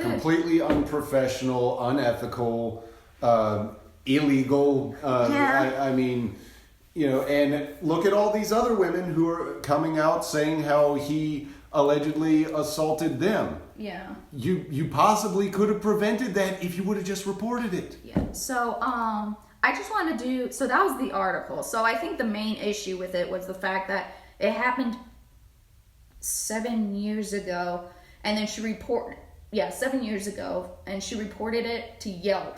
Completely unprofessional, unethical, illegal. I mean, and look at all these other women who are coming out saying how he allegedly assaulted them. Yeah. You possibly could have prevented that if you would have just reported it. Yeah. So, I just want to so that was the article. So I think the main issue with it was the fact that it happened 7 years ago, and then 7 years ago, and she reported it to Yelp,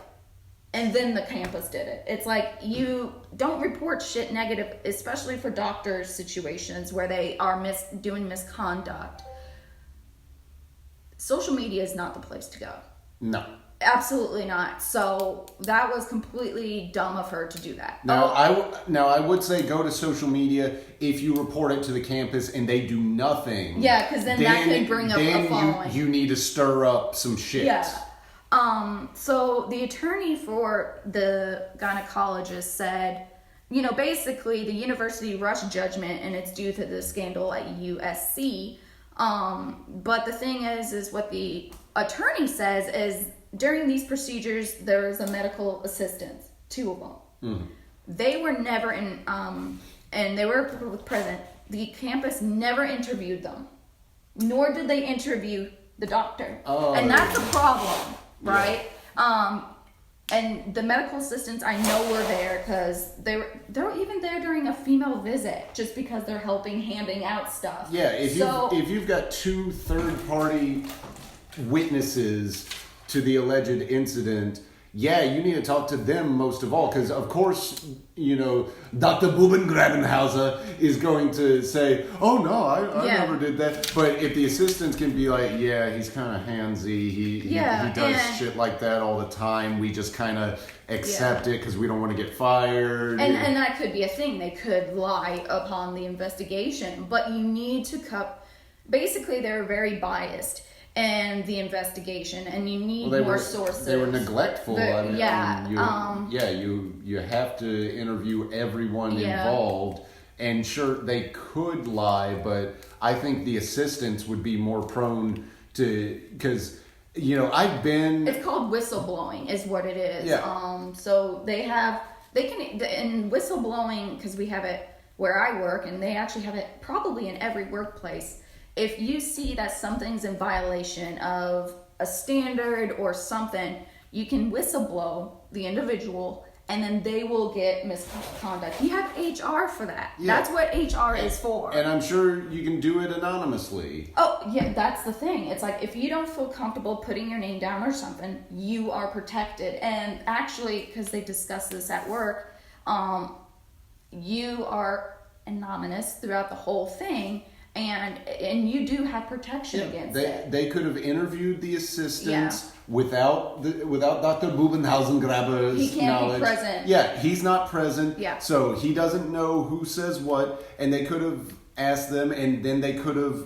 and then the campus did it. It's like, you don't report shit negative, especially for doctors' situations where they are doing misconduct. Social media is not the place to go. No. Absolutely not. So that was completely dumb of her to do that. Now, I would say go to social media if you report it to the campus and they do nothing. Yeah, because then that could bring up a following. You need to stir up some shit. Yeah. So the attorney for the gynecologist said, basically the university rushed judgment and it's due to the scandal at USC. But the thing is what the attorney says is, during these procedures, there was a medical assistant, 2 of them. Mm-hmm. They were never and they were present. The campus never interviewed them, nor did they interview the doctor. Oh, and that's a problem, right? Yeah. And the medical assistants I know were there because they were even there during a female visit, just because they're handing out stuff. Yeah, if you've got 2 third-party witnesses to the alleged incident, you need to talk to them most of all, because of course, Dr. BOOBENGRABBENHAUSER is going to say, oh no, I never did that. But if the assistants can be like, yeah, he's kind of handsy, he does shit like that all the time, we just kind of accept it because we don't want to get fired. And that could be a thing. They could lie upon the investigation, but you need to basically they're very biased and the investigation, and you need more sources. They were neglectful. You have to interview everyone involved, and sure, they could lie, but I think the assistants would be more prone to, because it's called whistleblowing is what it is. Yeah. So in whistleblowing, because we have it where I work, and they actually have it probably in every workplace. If you see that something's in violation of a standard or something, you can whistleblow the individual, and then they will get misconduct. You have HR for that. Yeah. That's what HR is for. And I'm sure you can do it anonymously. Oh, yeah, that's the thing. It's like, if you don't feel comfortable putting your name down or something, you are protected. And actually, because they discuss this at work, you are anonymous throughout the whole thing. And you do have protection against it. They could have interviewed the assistants without Dr. Bubenhausen-Grabber's knowledge. He can't be present. Yeah, he's not present. Yeah. So he doesn't know who says what, and they could have asked them, and then they could have,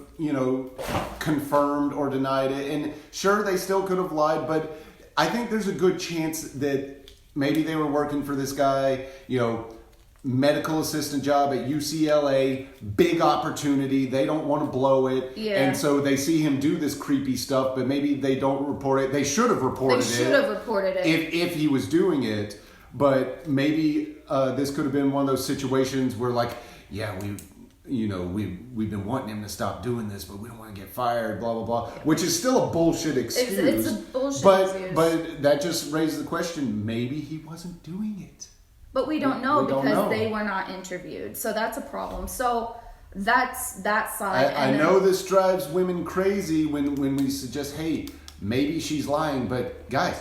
confirmed or denied it. And sure, they still could have lied, but I think there's a good chance that maybe they were working for this guy, medical assistant job at UCLA, big opportunity. They don't want to blow it. Yeah. And so they see him do this creepy stuff, but maybe they don't report it. They should have reported it. If he was doing it. But maybe this could have been one of those situations where we've been wanting him to stop doing this, but we don't want to get fired, blah, blah, blah, which is still a bullshit excuse. It's a bullshit excuse. But that just raised the question, maybe he wasn't doing it. But we don't know because they were not interviewed. So that's a problem. So that's that side. I know this drives women crazy when we suggest, hey, maybe she's lying. But guys,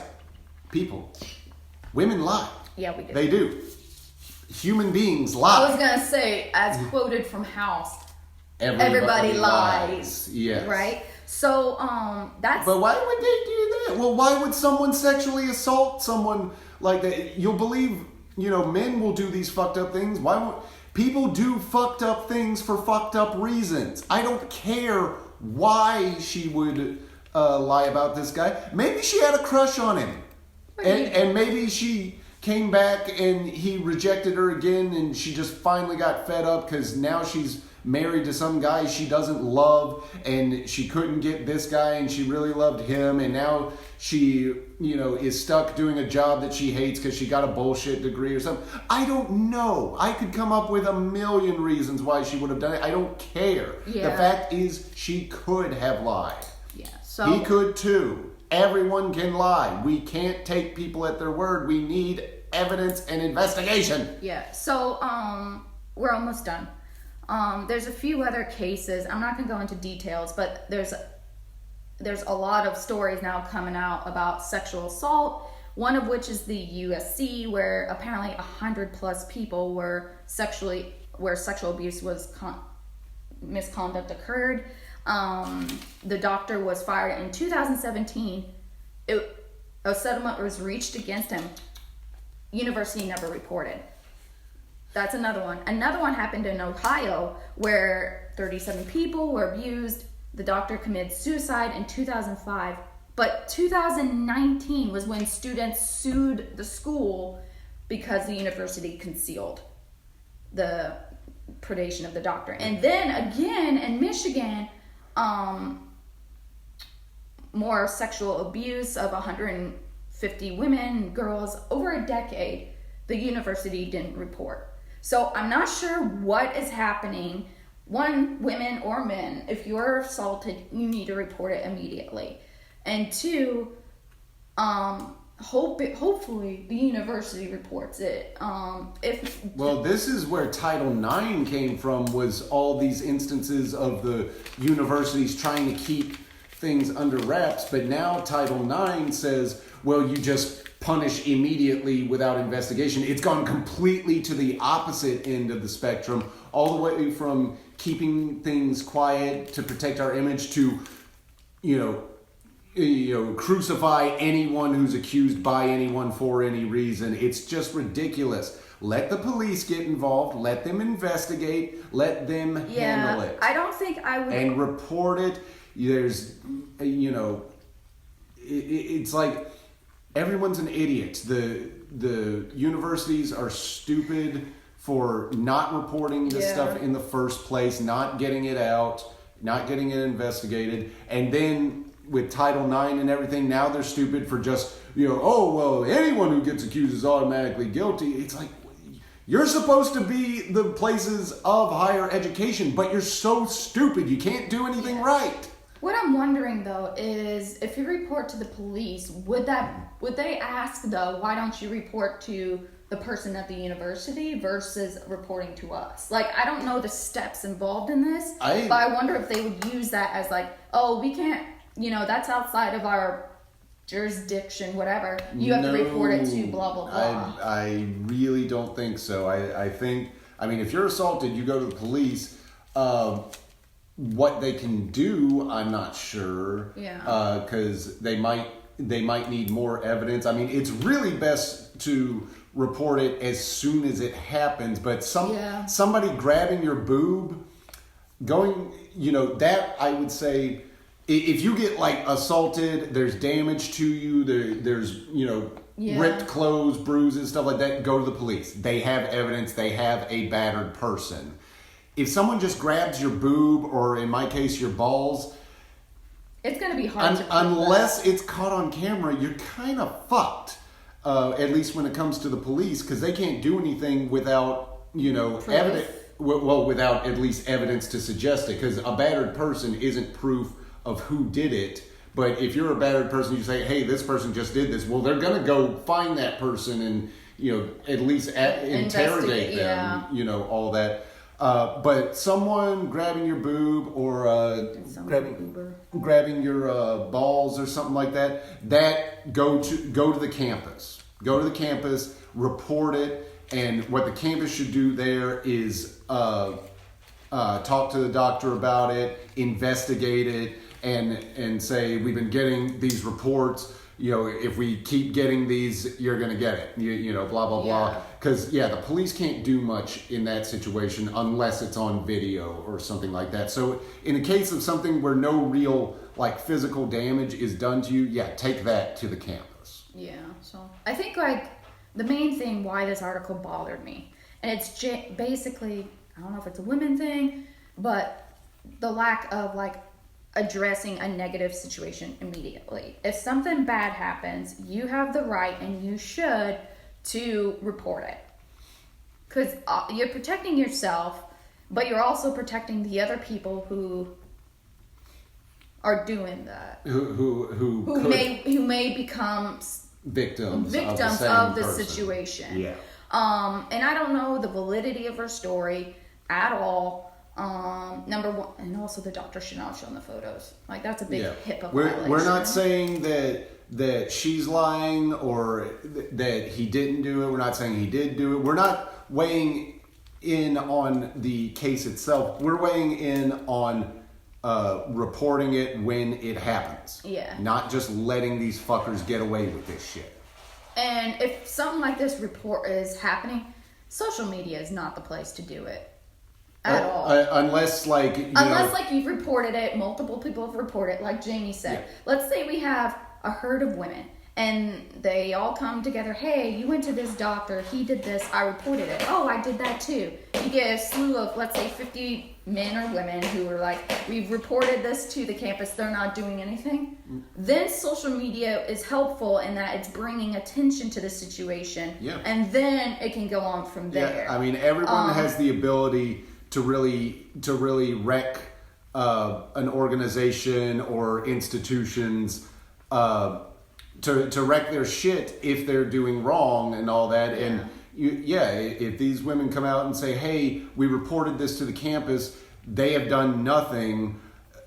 women lie. Yeah, we do. They do. Human beings lie. I was going to say, as quoted from House, everybody lies. Yes. Right? So that's... But why would they do that? Well, why would someone sexually assault someone like that? You'll believe... men will do these fucked up things. Why would people do fucked up things for fucked up reasons? I don't care why she would lie about this guy. Maybe she had a crush on him. And maybe she came back and he rejected her again and she just finally got fed up because now she's married to some guy she doesn't love, and she couldn't get this guy and she really loved him, and now she, is stuck doing a job that she hates because she got a bullshit degree or something. I don't know. I could come up with a million reasons why she would have done it. I don't care. Yeah. The fact is, she could have lied. Yeah. So He could too. Everyone can lie. We can't take people at their word. We need evidence and investigation. Yeah. So we're almost done. There's a few other cases. I'm not going to go into details, but there's a lot of stories now coming out about sexual assault. One of which is the USC, where apparently 100+ people where sexual abuse was misconduct occurred. The doctor was fired in 2017. A settlement was reached against him. University never reported. That's another one. Another one happened in Ohio where 37 people were abused. The doctor committed suicide in 2005. But 2019 was when students sued the school because the university concealed the predation of the doctor. And then again in Michigan, more sexual abuse of 150 women and girls over a decade. The university didn't report. So I'm not sure what is happening. One, women or men, if you're assaulted, you need to report it immediately. And two, hopefully the university reports it. Well, this is where Title IX came from, was all these instances of the universities trying to keep things under wraps. But now Title IX says, well, you just punish immediately without investigation. It's gone completely to the opposite end of the spectrum, all the way from keeping things quiet to protect our image to, crucify anyone who's accused by anyone for any reason. It's just ridiculous. Let the police get involved. Let them investigate. Let them handle it. I don't think I would. And report it. There's, it's like everyone's an idiot. The universities are stupid for not reporting this stuff in the first place, not getting it out, not getting it investigated, and then with Title IX and everything, now they're stupid for just, anyone who gets accused is automatically guilty. It's like, you're supposed to be the places of higher education, but you're so stupid, you can't do anything right. What I'm wondering though is, if you report to the police, would they ask though, why don't you report to the person at the university versus reporting to us? Like, I don't know the steps involved in this, but I wonder if they would use that as like, oh, we can't, that's outside of our jurisdiction, whatever. You have to report it to blah, blah, blah. I really don't think so. I think, if you're assaulted, you go to the police. What they can do, I'm not sure. Yeah. Because they might need more evidence. It's really best to report it as soon as it happens. But somebody grabbing your boob, that I would say, if you get assaulted, there's damage to you, there's ripped clothes, bruises, stuff like that, go to the police. They have evidence. They have a battered person. If someone just grabs your boob, or in my case, your balls, it's going to be hard to unless it's caught on camera, you're kind of fucked. At least when it comes to the police, because they can't do anything without, evidence. Well, without at least evidence to suggest it, because a battered person isn't proof of who did it. But if you're a battered person, you say, hey, this person just did this. Well, they're going to go find that person and, at least interrogate them, all that. But someone grabbing your boob or grabbing your balls or something like that go to the campus. Go to the campus, report it, and what the campus should do there is talk to the doctor about it, investigate it, and say, we've been getting these reports. If we keep getting these, you're going to get it. Blah, blah, blah. Because, the police can't do much in that situation unless it's on video or something like that. So in a case of something where no real, physical damage is done to you, take that to the campus. Yeah, so I think, the main thing why this article bothered me, and it's basically, I don't know if it's a women thing, but the lack of like addressing a negative situation immediately. If something bad happens, you have the right and you should to report it, because you're protecting yourself, but you're also protecting the other people who are doing that, who may become victims of the situation. Yeah. And I don't know the validity of her story at all. Number one, and also the doctor should not show the photos. Like, that's a big HIPAA violation. We're not saying that she's lying or that he didn't do it. We're not saying he did do it. We're not weighing in on the case itself. We're weighing in on reporting it when it happens. Yeah. Not just letting these fuckers get away with this shit. And if something like this report is happening, social media is not the place to do it. At all. Unless you've reported it, multiple people have reported, like Jamie said. Yeah. Let's say we have a herd of women and they all come together. Hey, you went to this doctor, he did this, I reported it. Oh, I did that too. You get a slew of, let's say, 50 men or women who are like, we've reported this to the campus, they're not doing anything. Then social media is helpful in that it's bringing attention to the situation. Yeah. And then it can go on from there. Yeah, I mean, everyone has the ability to really wreck an organization or institutions, to wreck their shit if they're doing wrong and all that. Yeah. And if these women come out and say, hey, we reported this to the campus, they have done nothing,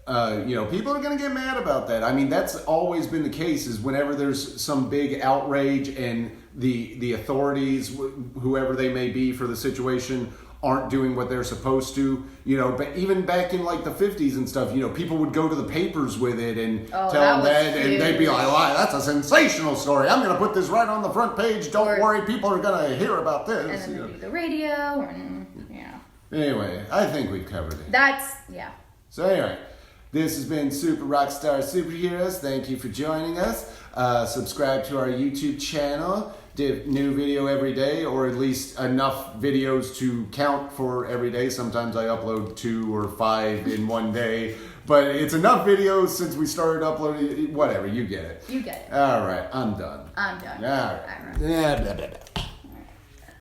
people are going to get mad about that. I mean, that's always been the case, is whenever there's some big outrage and the authorities, whoever they may be for the situation, aren't doing what they're supposed to, but even back in like the 50s and stuff, people would go to the papers with it and tell them that, and they'd be like, well, that's a sensational story, I'm going to put this right on the front page, don't worry, people are going to hear about this. And then do the radio, and Anyway, I think we've covered it. So anyway, this has been Super Rockstar Superheroes. Thank you for joining us. Subscribe to our YouTube channel. New video every day, or at least enough videos to count for every day. Sometimes I upload 2 or 5 in one day, but it's enough videos since we started uploading. Whatever, you get it. You get it. All right, I'm done. I'm done. All right. All right. Yeah, blah, blah, blah.